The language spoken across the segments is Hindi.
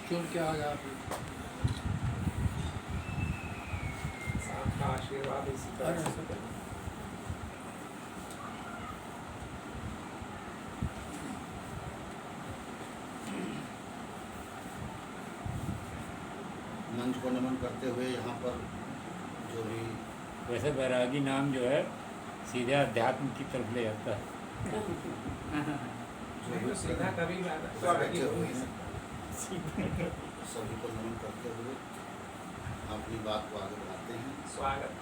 क्यों क्या आ गया आशीर्वाद इसी तरह से मंच को नमन करते हुए यहाँ पर जो भी वैसे बैरागी नाम जो है सीधे अध्यात्म की तरफ ले जाता है। जो भी सीधा कभी बैठे हुए हैं सभी को नमन करते हुए अपनी बात को आगे बढ़ाते हैं। स्वागत।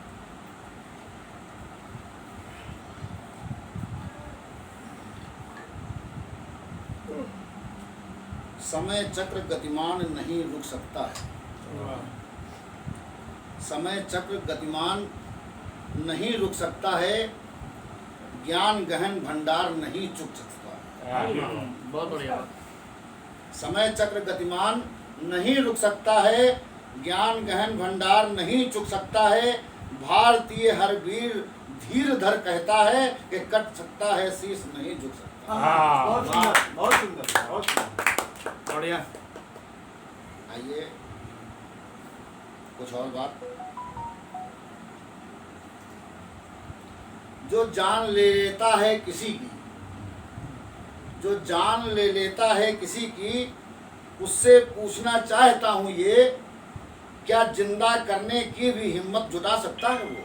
समय चक्र गतिमान नहीं रुक सकता है। समय चक्र गतिमान नहीं रुक सकता है, ज्ञान गहन भंडार नहीं चुक सकता है। बहुत बढ़िया। समय चक्र गतिमान नहीं रुक सकता है, ज्ञान गहन भंडार नहीं चुक सकता है। भारतीय हर वीर धीर धर कहता है कि कट सकता है शीश नहीं झुक सकता। बहुत सुंदर, बहुत सुंदर, बहुत सुंदर, बढ़िया। आइए कुछ और बात। जो जान ले लेता है किसी की, जो जान ले लेता है किसी की, उससे पूछना चाहता हूँ ये, क्या जिंदा करने की भी हिम्मत जुटा सकता है वो?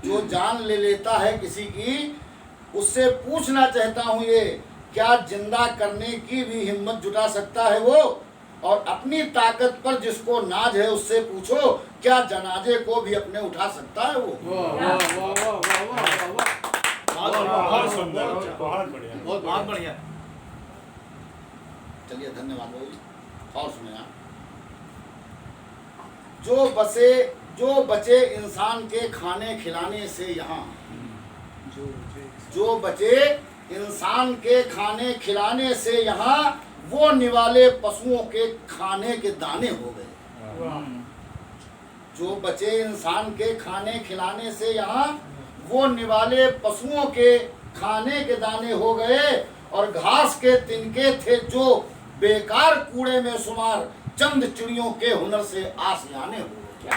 जो जान ले लेता है किसी की, उससे पूछना चाहता हूँ ये, क्या जिंदा करने की भी हिम्मत जुटा सकता है वो? और अपनी ताकत पर जिसको नाज है उससे पूछो, क्या जनाजे को भी अपने उठा सकता है वो? बहुत सुंदर, बहुत बढ़िया, बहुत बढ़िया। चलिए धन्यवाद भाई। और सुने आप, जो बचे इंसान के खाने खिलाने से यहाँ, जो बचे इंसान के खाने खिलाने से यहाँ, वो निवाले पशुओं के खाने के दाने हो गए। जो बचे इंसान के खाने खिलाने से यहाँ, वो निवाले पशुओं के खाने के दाने हो गए। और घास के तिनके थे जो बेकार कूड़े में शुमार, चंद चिड़ियों के हुनर से आसियाने हो गए।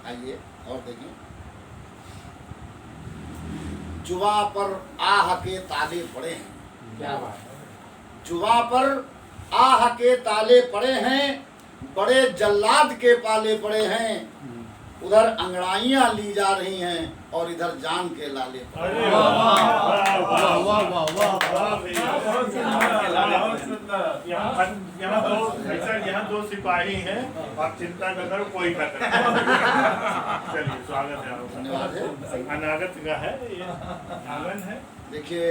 आइए और देखिए। जुआ पर आह के ताले पड़े हैं। क्या बात है। जुआ पर आह के ताले पड़े हैं, बड़े जल्लाद के पाले पड़े हैं। उधर अंगड़ाइयां ली जा रही हैं और इधर जान के लाले पड़े हैं। यहाँ दो सिपाही हैं, आप चिंता न करो, कोई खतरा नहीं। चलिए स्वागत है आपका। धन्यवाद है। अनागत का है ये, आंगन है। देखिए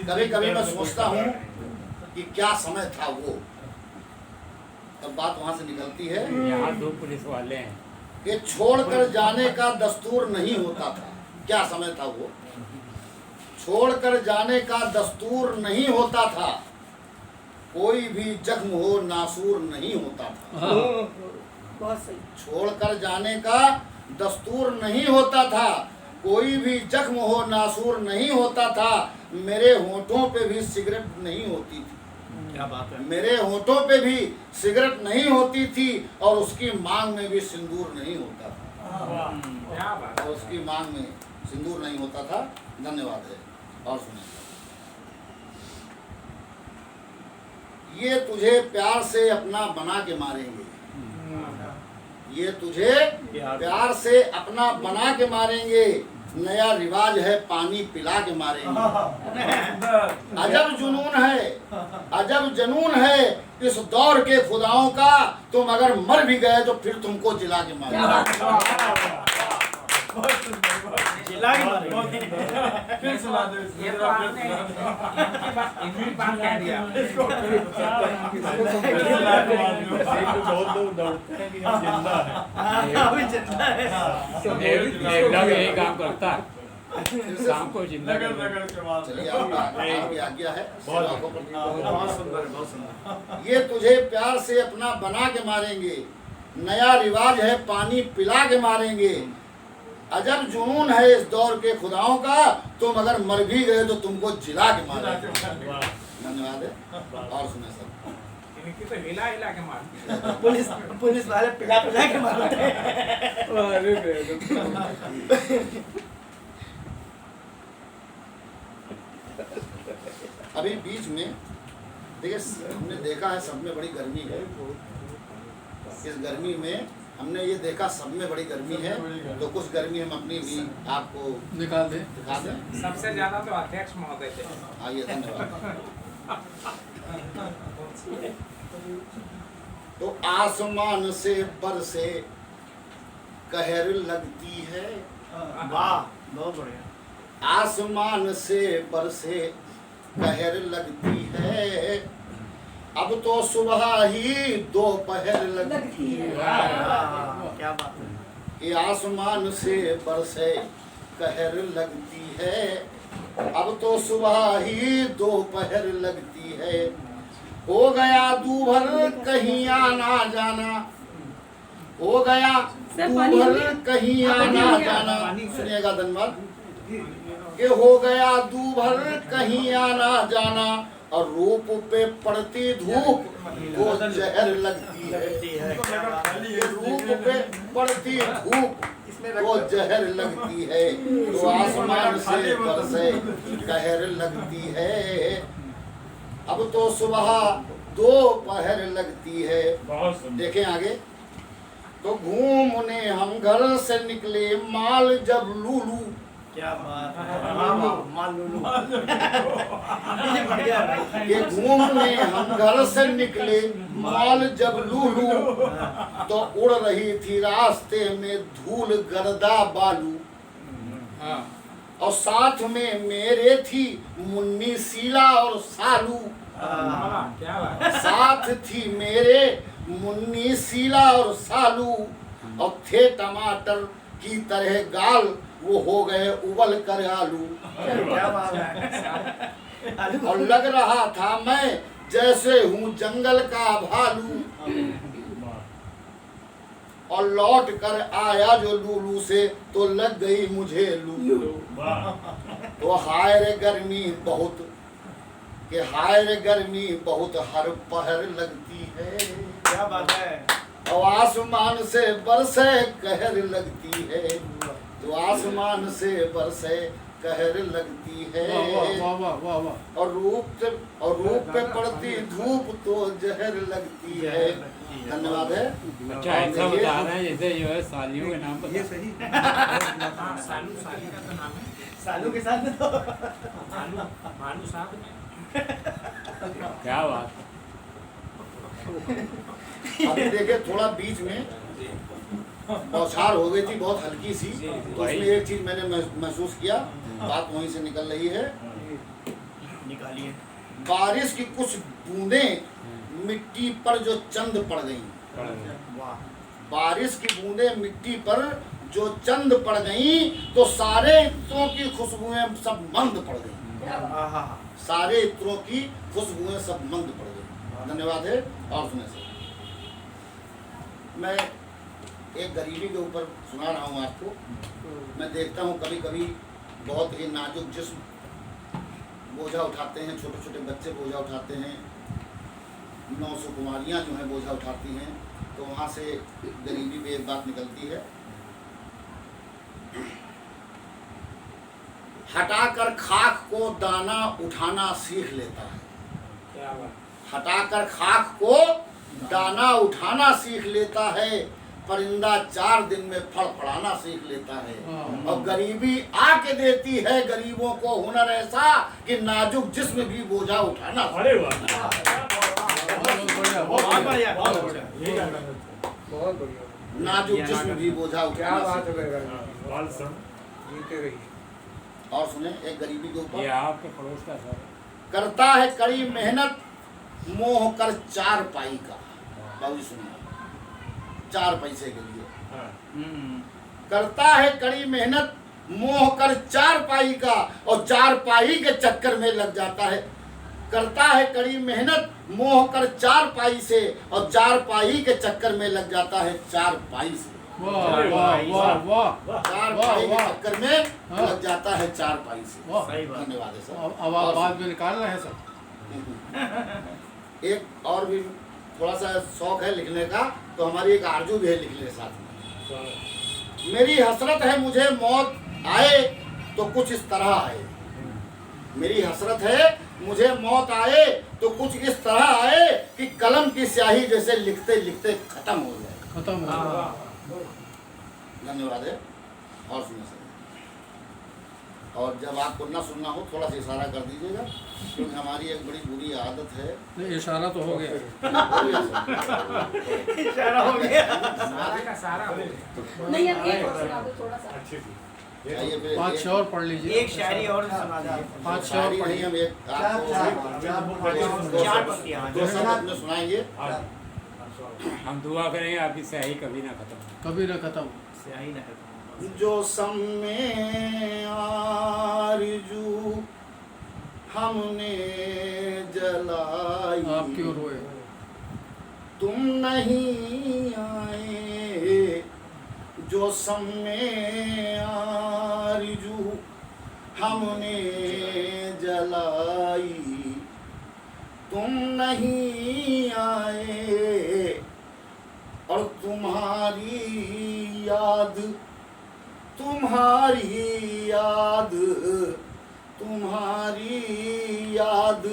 कभी कभी मैं सोचता हूँ कि क्या समय था वो, तब बात वहाँ से निकलती है। यहाँ दो पुलिस वाले हैं। कि छोड़कर जाने का दस्तूर नहीं होता था। क्या समय था वो? छोड़कर जाने का दस्तूर नहीं होता था, कोई भी जख्म हो नासूर नहीं होता था। बहुत सही। छोड़कर जाने का दस्तूर नहीं होता था, कोई भी जख्म हो नासूर नहीं होता था। मेरे होठों पे भी सिगरेट नहीं होती थी। क्या बात है। मेरे होठों पे भी सिगरेट नहीं होती थी और उसकी मांग में भी सिंदूर नहीं होता था। क्या बात और उसकी मांग में सिंदूर नहीं होता था। धन्यवाद है। और सुनिए, ये तुझे प्यार से अपना बना के मारेंगे, ये तुझे प्यार से अपना बना के मारेंगे। नया रिवाज है पानी पिला के मारेंगे। अजब जुनून है, अजब जुनून है इस दौर के खुदाओं का। तुम अगर मर भी गए तो फिर तुमको जिला के मारेंगे। जिला के मारेंगे। फिर सुना दो। ये तो आपने इनकी बात कह दिया। बहुत लोग दौड़ते हैं कि हम जिंदा हैं। अभी जिंदा है। नेवला भी यही काम करता है, शाम को जिंदा कर। चलिए आपकी आज्ञा है। बहुत सुंदर, बहुत सुंदर। ये तुझे प्यार से अपना बना के मारेंगे। नया रिवाज है पानी पिला के मारेंगे। अजब जुनून है इस दौर के खुदाओं का, तुम अगर मर भी गए तो तुमको जिला के मारे। धन्यवाद है। और सुने सर, इनकी तो हिला हिला के मार। पुलिस वाले पिला पिला के मारते हैं। अभी बीच में देखिए, हमने देखा है सब में बड़ी गर्मी है। इस गर्मी में हमने ये देखा सब में बड़ी गर्मी है, तो कुछ गर्मी हम अपनी भी आपको दिखा दें। सबसे ज्यादा तो अध्यक्ष महोदय थे। आइए, धन्यवाद। तो आसमान से बरसे कहर लगती है, वाह, बहुत बढ़िया। आसमान से बरसे कहर लगती है, अब तो सुबह ही दोपहर लगती है। क्या बात है। ये आसमान से बरसे कहर लगती है, अब तो सुबह ही दोपहर लगती है। हो गया दूभर कहीं आना जाना, हो गया दूभर कहीं आना जाना। सुनिएगा, धन्यवाद। कि हो गया दूभर कहीं आना जाना, और रूप पे पड़ती धूप वो जहर लगती है। रूप पे पड़ती धूप वो जहर लगती है, तो आसमान से बरसे कहर लगती है, अब तो सुबह दोपहर लगती है। बहुत सुंदर। देखें आगे, तो घूमने हम घर से निकले माल जब लूलू। क्या बात है। मान लो कि घूमने हम घर से निकले माल जब लूलू, तो उड़ रही थी रास्ते में धूल गर्दा बालू, और साथ में मेरे थी मुन्नी शीला और सालू। क्या बात। साथ थी मेरे मुन्नी शीला और सालू, और थे टमाटर की तरह गाल, वो हो गए उबल कर आलू। क्या बात है। और लग रहा था मैं जैसे हूँ जंगल का भालू, और लौट कर आया जो लूलू से, तो लग गई मुझे लू। तो हाय रे गर्मी बहुत, कि हाय रे गर्मी बहुत हर पहर लगती है। क्या बात है। और आसमान से बरसे कहर लगती है, तो आसमान से बरसे कहर लगती है। और रूप पे पड़ती धूप तो जहर लगती है। धन्यवाद है। अच्छा, ऐसा बता रहे हैं जैसे जो है सालियों के नाम पर। ये सही। सालू साली का तो नाम है। सालू के साथ में तो भानु भानु साहब ने। क्या बात। अभी देखे थोड़ा बीच में बौछार हो गई थी, बहुत हल्की सी, तो उसमें एक चीज मैंने महसूस किया, बात वहीं से निकल रही है। निकालिए। बारिश की कुछ बूंदें मिट्टी पर जो चंद पड़ गई। वाह। बारिश की बूंदें मिट्टी पर जो चंद पड़ गई, तो सारे इत्रों की खुशबुएं सब मंद पड़ गई। आहा। सारे इत्रों की खुशबुएं सब मंद पड़ गई। धन्यवाद है। और सुने सर, मैं एक गरीबी के ऊपर सुना रहा हूँ आपको। मैं देखता हूँ कभी कभी बहुत ही नाजुक जिस्म बोझा उठाते हैं, छोटे छोटे बच्चे बोझा उठाते हैं, 900 कुमारियाँ जो हैं बोझा उठाती हैं, तो वहाँ से गरीबी में एक बात निकलती है, हटाकर खाक को दाना उठाना सीख लेता है। क्या बात। हटाकर खाक को दाना उठाना सीख लेता है, परिंदा 4 दिन में फड़फड़ाना सीख लेता है। और गरीबी आके देती है गरीबों को हुनर ऐसा कि नाजुक जिस्म भी बोझा उठाना। अरे वाह, बहुत बढ़िया, बहुत बढ़िया। बहुत बढ़िया। नाजुक जिस्म भी बोझा क्या उठाना बात सीख। है। बाल सुन, जीते रहिए। और सुने, एक गरीबी के ये ऊपर, आपके पड़ोस का सर। करता है कड़ी मेहनत मोह कर 4 पाई का। बाबूजी सुनिए, 4 पैसे के लिए करता है कड़ी मेहनत मोह कर 4 पाई का, और 4 पाई के चक्कर में लग जाता है। करता है कड़ी मेहनत मोह कर 4 पाई से, और 4 पाई के चक्कर में लग जाता है 4 पाई से। वाह वाह वाह वाह चार वाह, पाई के वाह। चक्कर में हाँ। लग जाता है चार पाई से। वाह। सही बात। धन्यवाद है सर। अब आप बाद में निकाल रहे हैं सब। एक और भी थोड़ा सा शौक है लिखने का, तो हमारी एक आरजू भी है लिखने के साथ में। मेरी हसरत है मुझे मौत आए तो कुछ इस तरह आए। मेरी हसरत है मुझे मौत आए तो कुछ इस तरह आए कि कलम की स्याही जैसे लिखते लिखते खत्म हो जाए। खत्म हो गया। धन्यवाद है। और सुनिए सर, और जब आपको ना सुनना हो थोड़ा सा इशारा कर दीजिएगा, क्योंकि हमारी एक बड़ी बुरी आदत है। नहीं, इशारा तो हो गया। इशारा हो गया। सारा का सारा हो गया। नहीं अब एक और सुना दो थोड़ा सा। अच्छी थी। आइए फिर पाँच छः और पढ़ लीजिए। एक शायरी और सुना दीजिए। पाँच छः और शायरी नहीं, पढ़िए। हम एक आपको चार पंक्तियाँ। दो शब्द में सुनाएंगे। हम दुआ करेंगे आपकी स्याही कभी ना खत्म हो। कभी न खत्म। स्याही ना खत्म हो। जो सम में आरज़ू हमने जलाई, आप क्यों रोए? तुम नहीं आए। जो सम में आरज़ू हमने जलाई, तुम नहीं आए। और तुम्हारी याद, तुम्हारी याद, तुम्हारी याद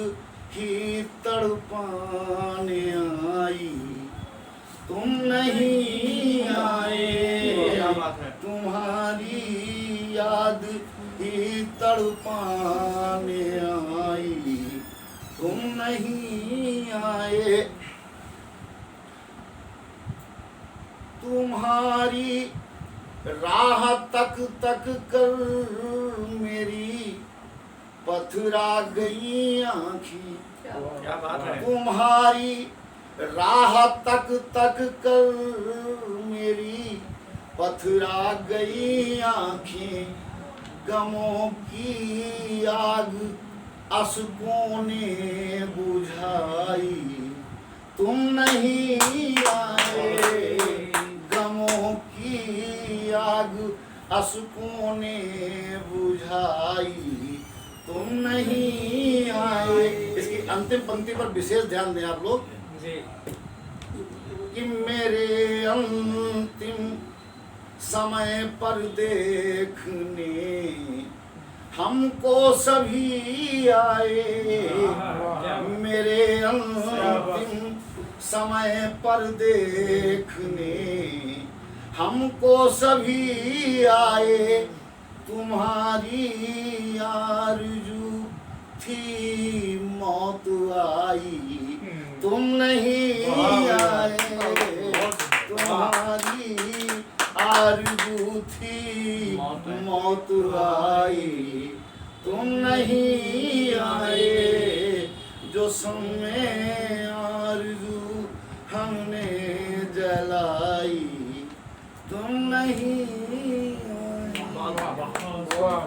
ही तड़पाने आई। तुम नहीं आए। क्या बात है। तुम्हारी याद ही तड़पाने आई। तुम नहीं आए। तुम्हारी राह तक तक कर मेरी पथरा गई आँखी। क्या बात है। तुम्हारी राह तक तक कर मेरी पथरा गई आँखें। गमों की आग अश्कों ने बुझाई। तुम नहीं आए। गमों की आग अश्कों ने बुझाई। तुम नहीं आए। इसकी अंतिम पंक्ति पर विशेष ध्यान दें आप लोग कि मेरे अंतिम समय पर देखने हमको सभी आए। मेरे अंतिम समय पर देखने हमको सभी आए। तुम्हारी आरज़ू थी मौत आई। तुम नहीं आए। तुम्हारी आरज़ू थी मौत आई। तुम नहीं आए। जो समय आरज़ू हमने जलाई। तुम नहीं आए। वाह वाह वाह।